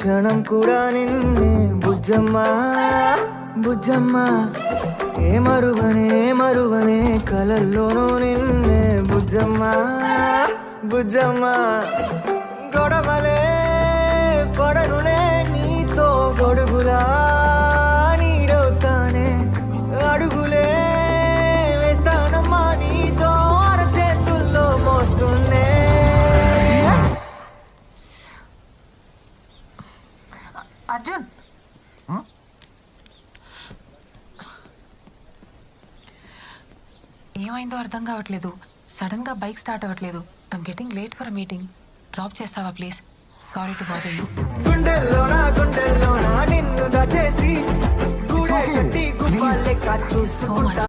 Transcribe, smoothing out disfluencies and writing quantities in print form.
క్షణం కూడా నిన్నే బుజ్జమ్మ బుజ్జమ్మ ఏ మరువనే కలల్లోనూ నిన్నే బుజ్జమ్మ బుజ్జమ్మ గొడవలే పడనులే నీతో గొడుగులా నీడవుతానే అడుగులే వేస్తానమ్మా నీతో అరచేతుల్లో మోస్తున్నే. అర్జున్ ఏమైందో అర్థం కావట్లేదు. సడన్ గా బైక్ స్టార్ట్ అవ్వట్లేదు. I'm getting late for meeting. డ్రాప్ చేస్తావా please? Sorry to bother you. గుండెల్లోనా నిన్ను దాచేసి గూడే కట్టి గుప్పాలెక్క చూసుకుంటా.